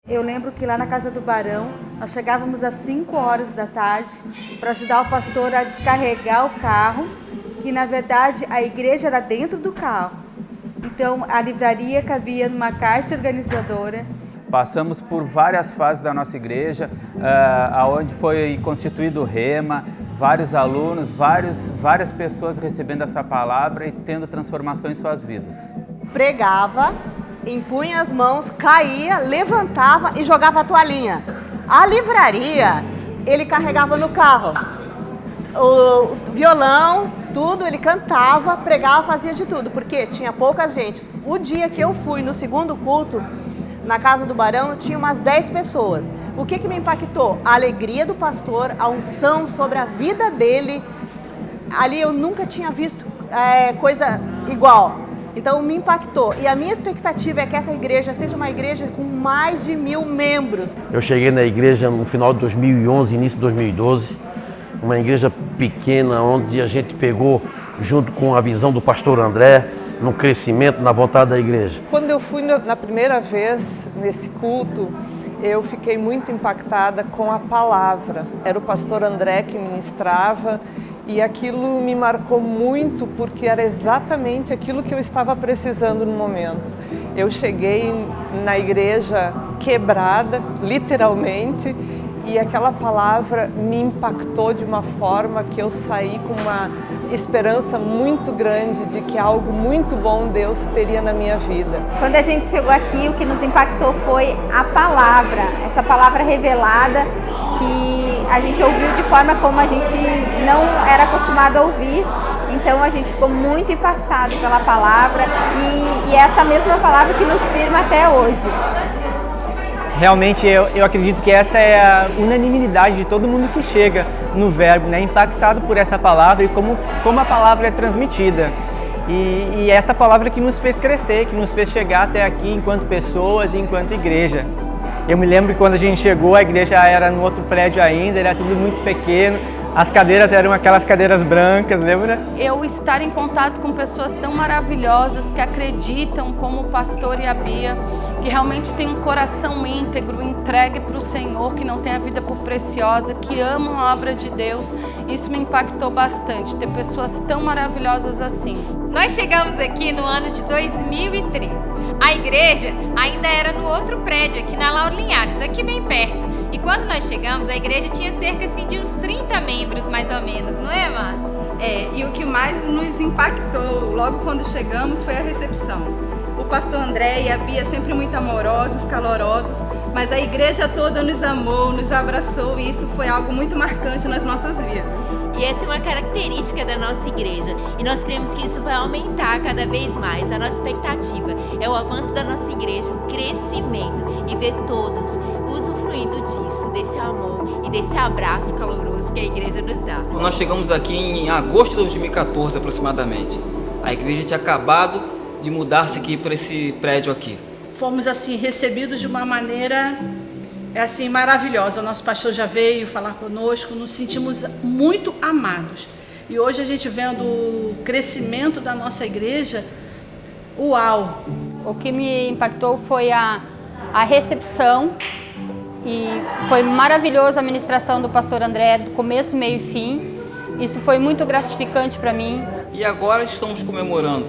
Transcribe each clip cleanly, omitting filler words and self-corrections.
Eu lembro que lá na Casa do Barão, nós chegávamos às 5 horas da tarde para ajudar o pastor a descarregar o carro, que na verdade a igreja era dentro do carro. Então a livraria cabia numa caixa organizadora. Passamos por várias fases da nossa igreja, onde foi constituído o Rema, vários alunos, várias pessoas recebendo essa palavra e tendo transformação em suas vidas. Pregava, impunha as mãos, caía, levantava e jogava a toalhinha. A livraria, ele carregava no carro. O violão, tudo, ele cantava, pregava, fazia de tudo, porque tinha pouca gente. O dia que eu fui no segundo culto, na Casa do Barão, tinha umas 10 pessoas. O que me impactou? A alegria do pastor, a unção sobre a vida dele. Ali eu nunca tinha visto coisa igual. Então me impactou. E a minha expectativa é que essa igreja seja uma igreja com mais de 1000 membros. Eu cheguei na igreja no final de 2011, início de 2012. Uma igreja pequena, onde a gente pegou, junto com a visão do pastor André, no crescimento, na vontade da igreja. Quando eu fui na primeira vez nesse culto, eu fiquei muito impactada com a palavra. Era o pastor André que ministrava e aquilo me marcou muito porque era exatamente aquilo que eu estava precisando no momento. Eu cheguei na igreja quebrada, literalmente, e aquela palavra me impactou de uma forma que eu saí com uma esperança muito grande de que algo muito bom Deus teria na minha vida. Quando a gente chegou aqui, o que nos impactou foi a palavra, essa palavra revelada que a gente ouviu de forma como a gente não era acostumado a ouvir. Então a gente ficou muito impactado pela palavra e essa mesma palavra que nos firma até hoje. Realmente eu acredito que essa é a unanimidade de todo mundo que chega no Verbo, né? Impactado por essa palavra e como a palavra é transmitida. E essa palavra que nos fez crescer, que nos fez chegar até aqui enquanto pessoas e enquanto igreja. Eu me lembro que quando a gente chegou, a igreja era no outro prédio ainda, era tudo muito pequeno. As cadeiras eram aquelas cadeiras brancas, lembra? Eu estar em contato com pessoas tão maravilhosas que acreditam, como o pastor e a Bia, que realmente tem um coração íntegro, entregue para o Senhor, que não tem a vida por preciosa, que amam a obra de Deus. Isso me impactou bastante, ter pessoas tão maravilhosas assim. Nós chegamos aqui no ano de 2013. A igreja ainda era no outro prédio, aqui na Lauro Linhares, aqui bem perto. E quando nós chegamos, a igreja tinha cerca assim, de uns 30 membros, mais ou menos, não é, Mar? E o que mais nos impactou logo quando chegamos foi a recepção. O pastor André e a Bia sempre muito amorosos, calorosos, mas a igreja toda nos amou, nos abraçou e isso foi algo muito marcante nas nossas vidas. E essa é uma característica da nossa igreja e nós cremos que isso vai aumentar cada vez mais. A nossa expectativa é o avanço da nossa igreja, o crescimento e ver todos usufruindo disso, desse amor e desse abraço caloroso que a igreja nos dá. Nós chegamos aqui em agosto de 2014 aproximadamente. A igreja tinha acabado de mudar-se aqui para esse prédio aqui. Fomos assim recebidos de uma maneira assim maravilhosa. O nosso pastor já veio falar conosco, nos sentimos muito amados. E hoje a gente vendo o crescimento da nossa igreja, uau! O que me impactou foi a recepção e foi maravilhosa a ministração do pastor André, do começo, meio e fim. Isso foi muito gratificante para mim. E agora estamos comemorando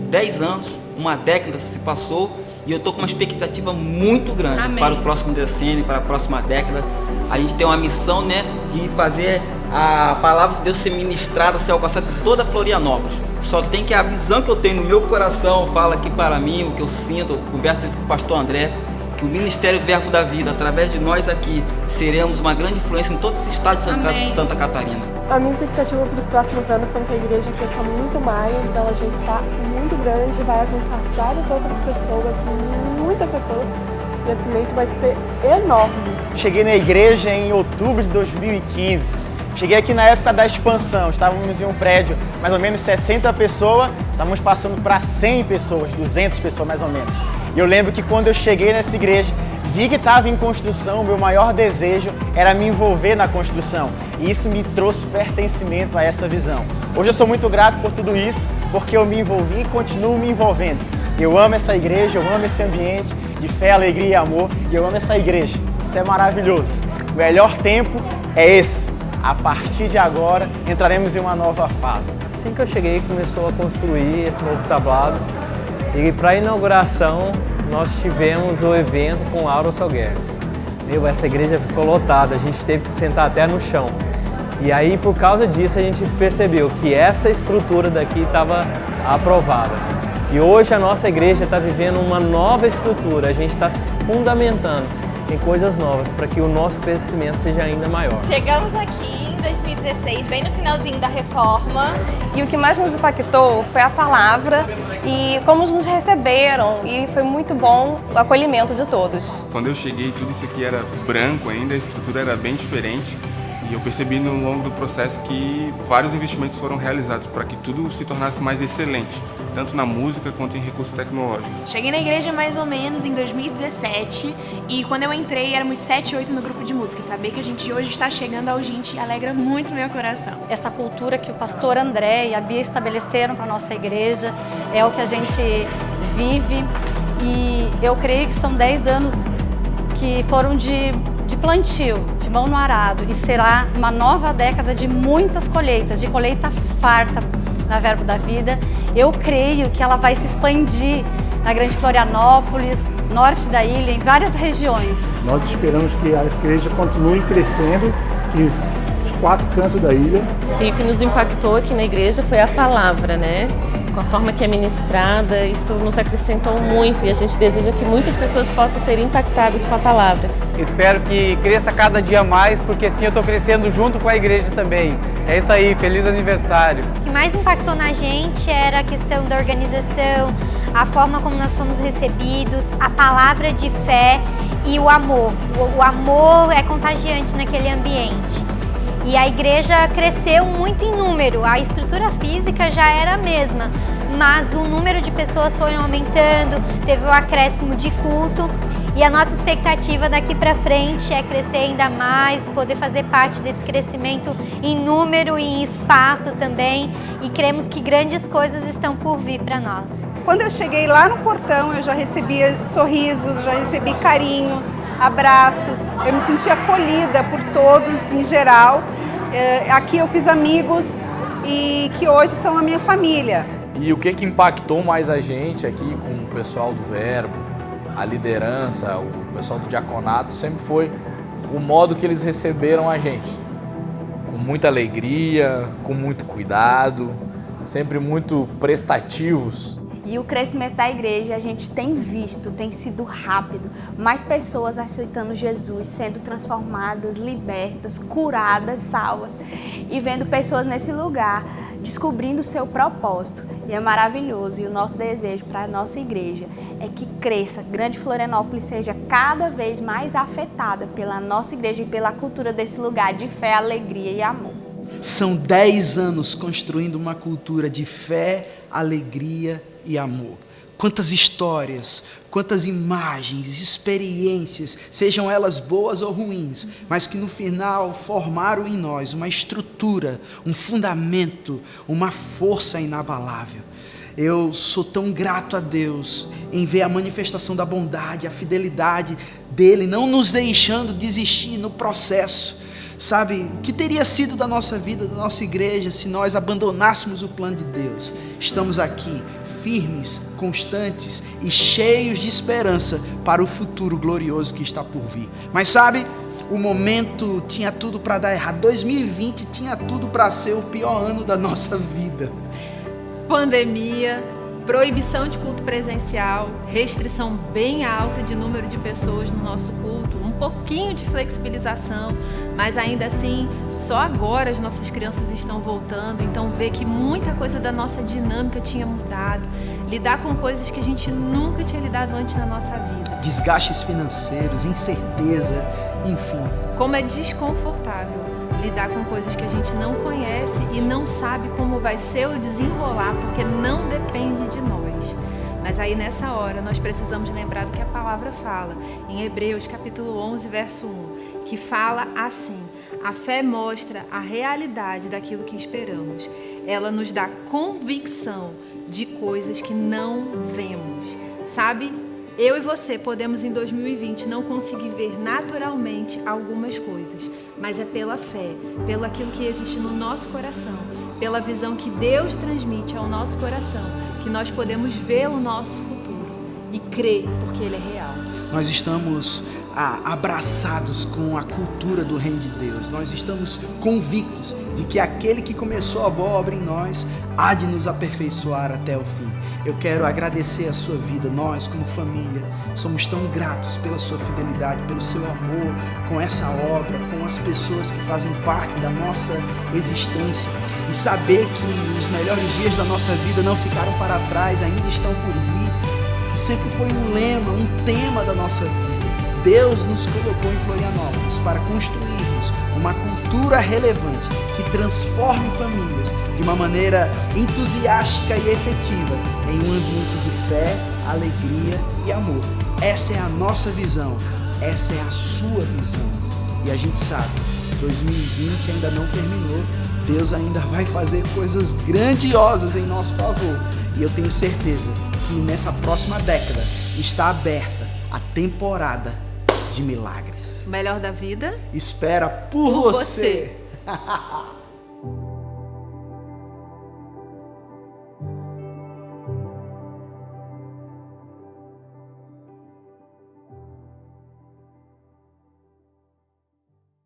10 anos, uma década se passou e eu estou com uma expectativa muito grande. Amém. Para o próximo decênio, para a próxima década. A gente tem uma missão, né, de fazer a palavra de Deus ser ministrada, ser alcançada em toda Florianópolis. Só que tem que a visão que eu tenho no meu coração fala aqui para mim, o que eu sinto, eu converso isso com o pastor André, que o Ministério Verbo da Vida, através de nós aqui, seremos uma grande influência em todo esse estado de Santa Catarina. A minha expectativa para os próximos anos são que a igreja cresça muito mais, ela já está muito grande, vai alcançar várias outras pessoas, muitas pessoas, o crescimento vai ser enorme. Cheguei na igreja em outubro de 2015, cheguei aqui na época da expansão, estávamos em um prédio mais ou menos 60 pessoas, estávamos passando para 100 pessoas, 200 pessoas mais ou menos. E eu lembro que quando eu cheguei nessa igreja, vi que estava em construção, o meu maior desejo era me envolver na construção. E isso me trouxe pertencimento a essa visão. Hoje eu sou muito grato por tudo isso, porque eu me envolvi e continuo me envolvendo. Eu amo essa igreja, eu amo esse ambiente de fé, alegria e amor. E eu amo essa igreja. Isso é maravilhoso. O melhor tempo é esse. A partir de agora, entraremos em uma nova fase. Assim que eu cheguei, começou a construir esse novo tablado. E para a inauguração, nós tivemos o evento com Auro Salgueires. Essa igreja ficou lotada, a gente teve que sentar até no chão. E aí, por causa disso, a gente percebeu que essa estrutura daqui estava aprovada. E hoje a nossa igreja está vivendo uma nova estrutura, a gente está se fundamentando em coisas novas para que o nosso crescimento seja ainda maior. Chegamos aqui em 2016, bem no finalzinho da reforma, e o que mais nos impactou foi a palavra e como nos receberam, e foi muito bom o acolhimento de todos. Quando eu cheguei, tudo isso aqui era branco ainda, a estrutura era bem diferente. E eu percebi no longo do processo que vários investimentos foram realizados para que tudo se tornasse mais excelente, tanto na música quanto em recursos tecnológicos. Cheguei na igreja mais ou menos em 2017 e quando eu entrei éramos 7, 8 no grupo de música. Saber que a gente hoje está chegando ao gente alegra muito meu coração. Essa cultura que o pastor André e a Bia estabeleceram para a nossa igreja é o que a gente vive, e eu creio que são 10 anos que foram de plantio, de mão no arado, e será uma nova década de muitas colheitas, de colheita farta na Verbo da Vida. Eu creio que ela vai se expandir na Grande Florianópolis, norte da ilha, em várias regiões. Nós esperamos que a igreja continue crescendo os 4 cantos da ilha. E o que nos impactou aqui na igreja foi a palavra, né? Com a forma que é ministrada, isso nos acrescentou muito e a gente deseja que muitas pessoas possam ser impactadas com a palavra. Espero que cresça cada dia mais, porque assim eu estou crescendo junto com a igreja também. É isso aí, feliz aniversário. O que mais impactou na gente era a questão da organização, a forma como nós fomos recebidos, a palavra de fé e o amor. O amor é contagiante naquele ambiente. E a igreja cresceu muito em número, a estrutura física já era a mesma, mas o número de pessoas foi aumentando, teve um acréscimo de culto, e a nossa expectativa daqui para frente é crescer ainda mais, poder fazer parte desse crescimento em número e em espaço também, e cremos que grandes coisas estão por vir para nós. Quando eu cheguei lá no portão, eu já recebia sorrisos, já recebi carinhos, abraços, eu me senti acolhida por todos em geral. Aqui eu fiz amigos e que hoje são a minha família. E o que impactou mais a gente aqui com o pessoal do Verbo, a liderança, o pessoal do diaconato, sempre foi o modo que eles receberam a gente. Com muita alegria, com muito cuidado, sempre muito prestativos. E o crescimento da igreja a gente tem visto, tem sido rápido. Mais pessoas aceitando Jesus, sendo transformadas, libertas, curadas, salvas. E vendo pessoas nesse lugar, descobrindo o seu propósito. E é maravilhoso. E o nosso desejo para a nossa igreja é que cresça, Grande Florianópolis seja cada vez mais afetada pela nossa igreja e pela cultura desse lugar de fé, alegria e amor. São 10 anos construindo uma cultura de fé, alegria e amor. Quantas histórias, quantas imagens, experiências, sejam elas boas ou ruins, mas que no final formaram em nós uma estrutura, um fundamento, uma força inabalável. Eu sou tão grato a Deus em ver a manifestação da bondade, a fidelidade dele, não nos deixando desistir no processo. Sabe, o que teria sido da nossa vida, da nossa igreja, se nós abandonássemos o plano de Deus? Estamos aqui, firmes, constantes e cheios de esperança para o futuro glorioso que está por vir. Mas sabe, o momento tinha tudo para dar errado. 2020 tinha tudo para ser o pior ano da nossa vida. Pandemia, proibição de culto presencial, restrição bem alta de número de pessoas no nosso culto, um pouquinho de flexibilização, mas ainda assim, só agora as nossas crianças estão voltando, então ver que muita coisa da nossa dinâmica tinha mudado, lidar com coisas que a gente nunca tinha lidado antes na nossa vida. Desgastes financeiros, incerteza, enfim. Como é desconfortável lidar com coisas que a gente não conhece e não sabe como vai ser o desenrolar, porque não depende de nós. Mas aí nessa hora nós precisamos lembrar do que a palavra fala, em Hebreus capítulo 11, verso 1, que fala assim: a fé mostra a realidade daquilo que esperamos. Ela nos dá convicção de coisas que não vemos, sabe? Eu e você podemos em 2020 não conseguir ver naturalmente algumas coisas, mas é pela fé, pelo aquilo que existe no nosso coração, pela visão que Deus transmite ao nosso coração, que nós podemos ver o nosso futuro e crer porque Ele é real. Nós estamos abraçados com a cultura do reino de Deus. Nós estamos convictos de que aquele que começou a boa obra em nós há de nos aperfeiçoar até o fim. Eu quero agradecer a sua vida. Nós, como família, somos tão gratos pela sua fidelidade, pelo seu amor com essa obra, com as pessoas que fazem parte da nossa existência. E saber que os melhores dias da nossa vida não ficaram para trás, ainda estão por vir, que sempre foi um lema, um tema da nossa vida. Deus nos colocou em Florianópolis para construirmos uma cultura relevante que transforme famílias de uma maneira entusiástica e efetiva em um ambiente de fé, alegria e amor. Essa é a nossa visão, essa é a sua visão. E a gente sabe, 2020 ainda não terminou, Deus ainda vai fazer coisas grandiosas em nosso favor. E eu tenho certeza que nessa próxima década está aberta a temporada de milagres. O melhor da vida espera por você.